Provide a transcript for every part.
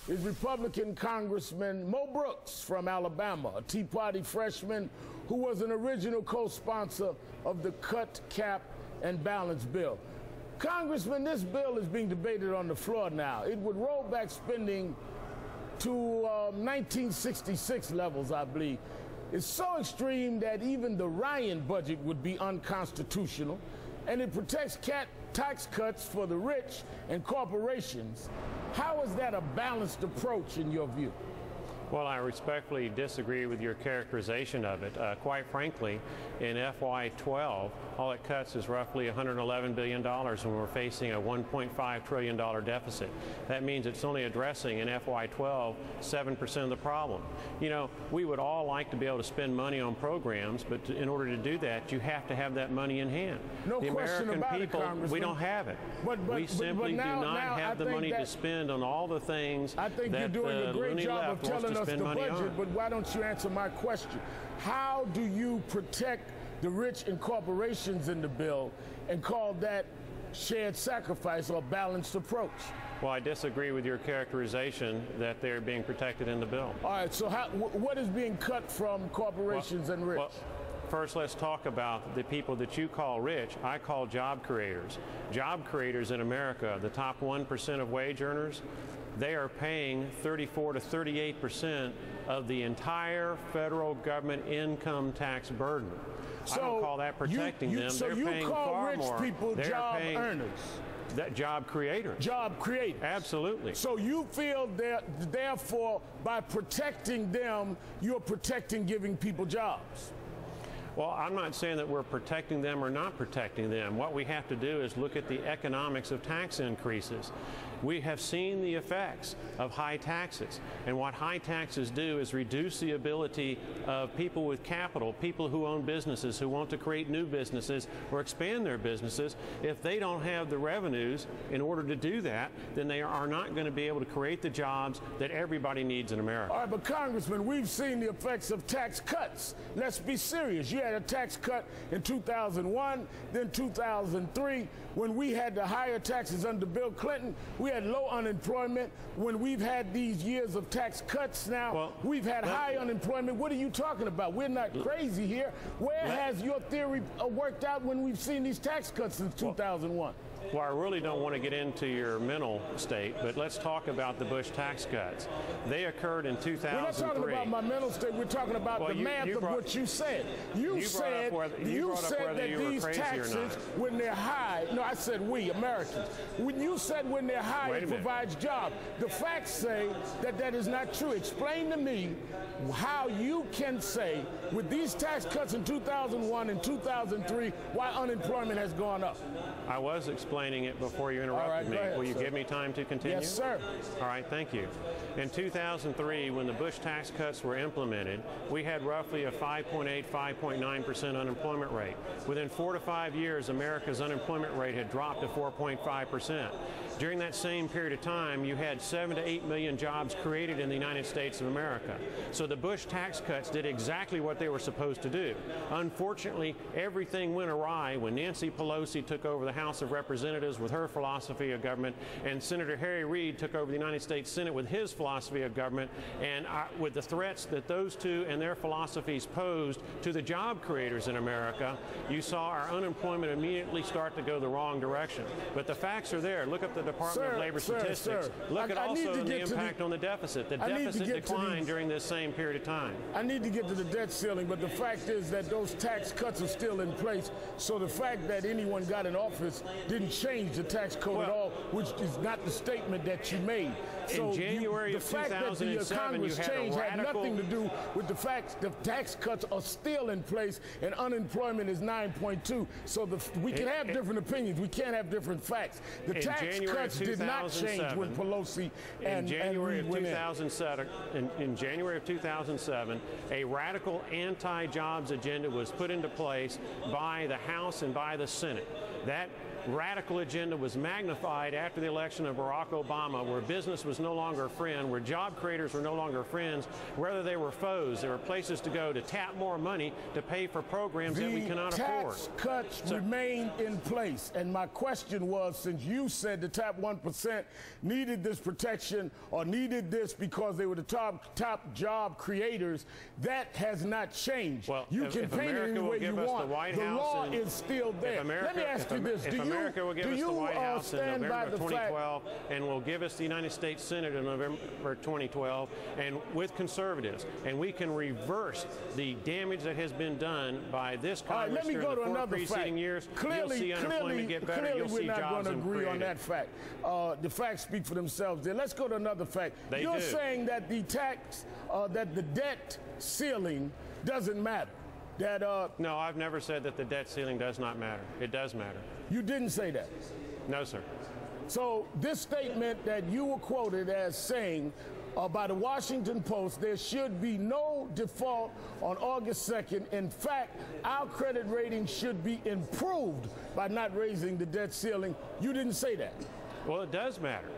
is Republican Congressman Mo Brooks from Alabama, a Tea Party freshman who was an original co-sponsor of the Cut, Cap, and Balance bill. Congressman, this bill is being debated on the floor now. It would roll back spending to 1966 levels, I believe. It's so extreme that even the Ryan budget would be unconstitutional, and it protects tax cuts for the rich and corporations. How is that a balanced approach in your view? Well, I respectfully disagree with your characterization of it. Quite frankly, in FY12, all it cuts is roughly $111 billion when we're facing a $1.5 trillion deficit. That means it's only addressing in FY12 7% of the problem. You know, we would all like to be able to spend money on programs, but in order to do that, you have to have that money in hand. No question about it, Congressman. We don't have it. We simply do not have the money to spend on all the things I think that you're doing a great job of telling us the budget, but why don't you answer my question? How do you protect the rich and corporations in the bill and call that shared sacrifice or balanced approach? Well, I disagree with your characterization that they're being protected in the bill. All right, so what is being cut from corporations and rich? Well, first, let's talk about the people that you call rich. I call job creators. Job creators in America, the top 1% of wage earners, they are paying 34 to 38% of the entire federal government income tax burden. So I don't call that protecting them. So they're you paying call far rich more. people They're job earners? That job creators. Job creators. Absolutely. So you feel that, therefore, by protecting them, you're protecting giving people jobs? Well, I'm not saying that we're protecting them or not protecting them. What we have to do is look at the economics of tax increases. We have seen the effects of high taxes, and what high taxes do is reduce the ability of people with capital, people who own businesses, who want to create new businesses or expand their businesses. If they don't have the revenues in order to do that, then they are not going to be able to create the jobs that everybody needs in America. All right, but Congressman, we've seen the effects of tax cuts. Let's be serious. You had a tax cut in 2001, then 2003, when we had the higher taxes under Bill Clinton. We had low unemployment. When we've had these years of tax cuts now, we've had high unemployment. What are you talking about? We're not crazy here. Where has your theory worked out when we've seen these tax cuts since 2001? Well, I really don't want to get into your mental state, but let's talk about the Bush tax cuts. They occurred in 2003. We're not talking about my mental state. We're talking about the math of what you said. You said that these taxes, when they're high, no, I said we, Americans. When you said when they're high, it provides jobs. The facts say that that is not true. Explain to me how you can say, with these tax cuts in 2001 and 2003, why unemployment has gone up. I was explaining it before you interrupted me. Will you give me time to continue? Yes, sir. All right, thank you. In 2003, when the Bush tax cuts were implemented, we had roughly a 5.8, 5.9% unemployment rate. Within 4 to 5 years, America's unemployment rate had dropped to 4.5%. During that same period of time, you had 7 to 8 million jobs created in the United States of America. So the Bush tax cuts did exactly what they were supposed to do. Unfortunately, everything went awry when Nancy Pelosi took over the House of Representatives with her philosophy of government, and Senator Harry Reid took over the United States Senate with his philosophy of government, and with the threats that those two and their philosophies posed to the job creators in America, you saw our unemployment immediately start to go the wrong direction. But the facts are there. Look at the Department of Labor statistics. Look at also the impact on the deficit. The deficit declined during this same period of time. I need to get to the debt ceiling, but the fact is that those tax cuts are still in place. So the fact that anyone got in office didn't change the tax code at all, which is not the statement that you made. So in January the fact that the Congress change had nothing to do with the fact the tax cuts are still in place and unemployment is 9.2. So we can have different opinions. We can't have different facts. The tax cuts did not change when Pelosi and Reid went in. In January of 2007, a radical anti-jobs agenda was put into place by the House and by the Senate. That radical agenda was magnified after the election of Barack Obama, where business was no longer a friend, where job creators were no longer friends, whether they were foes. There were places to go to tap more money to pay for programs that we cannot afford. The tax cuts remain in place. And my question was, since you said the top 1% needed this protection or needed this because they were the top job creators, that has not changed. Well, you can paint it any way you want. The law is still there. Let me ask you this. If America will give us the White House in November of 2012 and will give us the United States Senate in November 2012, and with conservatives, and we can reverse the damage that has been done by this Congress during the 4 preceding years, you'll see unemployment get better, you'll see jobs we're not going to agree created. on that fact. The facts speak for themselves there. Let's go to another fact. You're saying that the tax, that the debt ceiling doesn't matter. That No, I've never said that the debt ceiling does not matter. It does matter. You didn't say that? No, sir. So this statement that you were quoted as saying by the Washington Post, there should be no default on August 2nd. In fact, our credit rating should be improved by not raising the debt ceiling. You didn't say that. Well, it does matter.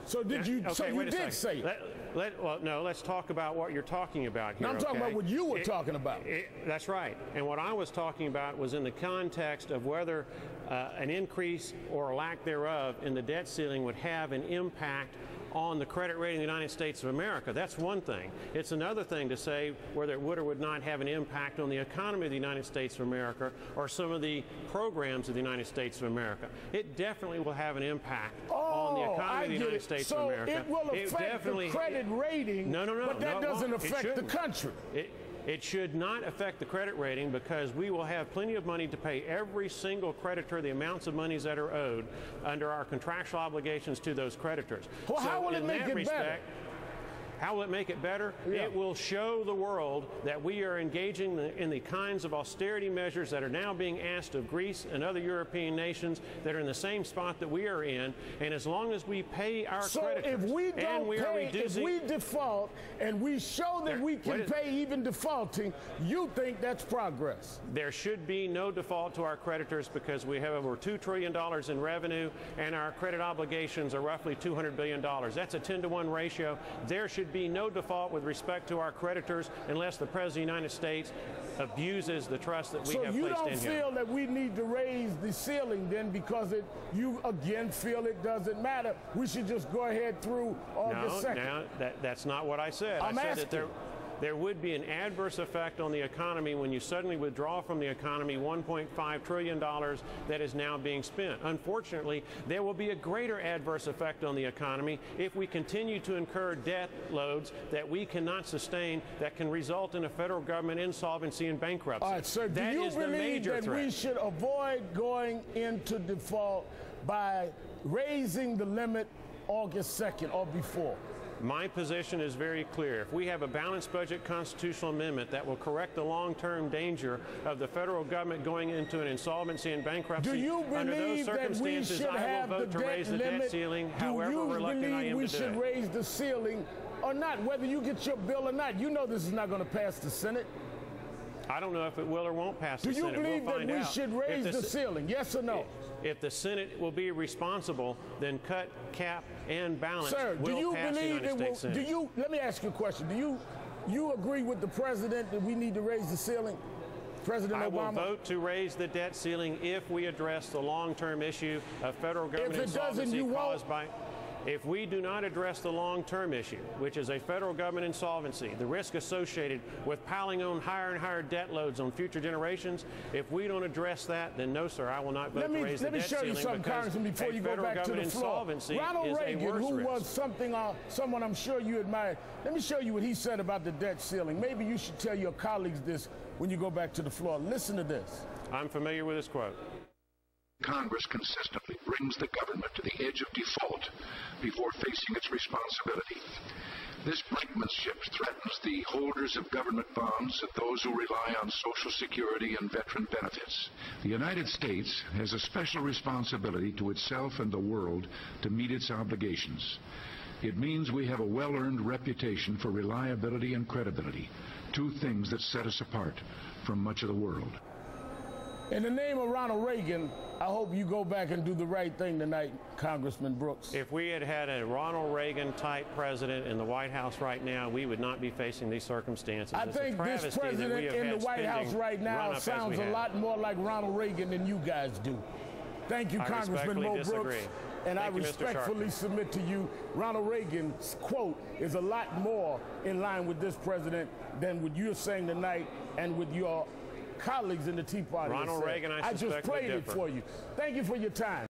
So did you? Okay, so you did say it. Well, no, let's talk about what you're talking about here. Now, I'm talking about what you were talking about. That's right. And what I was talking about was in the context of whether an increase or lack thereof in the debt ceiling would have an impact on the credit rating of the United States of America. That's one thing. It's another thing to say whether it would or would not have an impact on the economy of the United States of America or some of the programs of the United States of America. It definitely will have an impact on the economy of the United States of America. So it will affect the credit rating, but that doesn't affect the country. It should not affect the credit rating because we will have plenty of money to pay every single creditor the amounts of monies that are owed under our contractual obligations to those creditors. Well, so how will it make it better? How will it make it better? Yeah. It will show the world that we are engaging in the kinds of austerity measures that are now being asked of Greece and other European nations that are in the same spot that we are in. And as long as we pay our creditors, if we don't pay, if we default and we show that we can pay even defaulting, you think that's progress? There should be no default to our creditors because we have over $2 trillion in revenue and our credit obligations are roughly $200 billion. That's a 10-to-1 ratio. There should be no default with respect to our creditors unless the President of the United States abuses the trust that we have placed in him. So you don't feel that we need to raise the ceiling then because you again feel it doesn't matter? We should just go ahead through August 2nd? No, that's not what I said. I said that there would be an adverse effect on the economy when you suddenly withdraw from the economy $1.5 trillion that is now being spent. Unfortunately, there will be a greater adverse effect on the economy if we continue to incur debt loads that we cannot sustain that can result in a federal government insolvency and bankruptcy. All right, sir, do you believe that we should avoid going into default by raising the limit August 2nd or before? My position is very clear. If we have a balanced budget constitutional amendment that will correct the long-term danger of the federal government going into an insolvency and bankruptcy, do you under those believe that we circumstances, should I will have vote the to raise the limit? debt ceiling, do however you reluctant I believe am we to do should it. raise the ceiling or not, whether you get your bill or not? You know this is not going to pass the Senate. I don't know if it will or won't pass the Senate. Do you believe that we should raise the ceiling, yes or no? If the Senate will be responsible, then cut, cap, and balance will pass the United States Senate. Let me ask you a question. Do you agree with the president that we need to raise the ceiling? President Obama? I will vote to raise the debt ceiling if we address the long-term issue of federal government insolvency caused by... If we do not address the long-term issue, which is a federal government insolvency, the risk associated with piling on higher and higher debt loads on future generations, if we don't address that, then no, sir, I will not vote to raise the debt ceiling. Let me show you something, Congressman, before you go back to the floor. Ronald Reagan, who was someone I'm sure you admired, let me show you what he said about the debt ceiling. Maybe you should tell your colleagues this when you go back to the floor. Listen to this. I'm familiar with this quote. Congress consistently brings the government to the edge of default before facing its responsibility. This brinkmanship threatens the holders of government bonds and those who rely on Social Security and veteran benefits. The United States has a special responsibility to itself and the world to meet its obligations. It means we have a well-earned reputation for reliability and credibility, two things that set us apart from much of the world. In the name of Ronald Reagan, I hope you go back and do the right thing tonight, Congressman Brooks. If we had had a Ronald Reagan-type president in the White House right now, we would not be facing these circumstances. I think this president in the White House right now sounds a lot more like Ronald Reagan than you guys do. Thank you, Congressman Mo Brooks. And I respectfully submit to you, Ronald Reagan's quote is a lot more in line with this president than what you're saying tonight and with your colleagues in the Tea Party. Ronald Reagan, I just played it for you. Thank you for your time.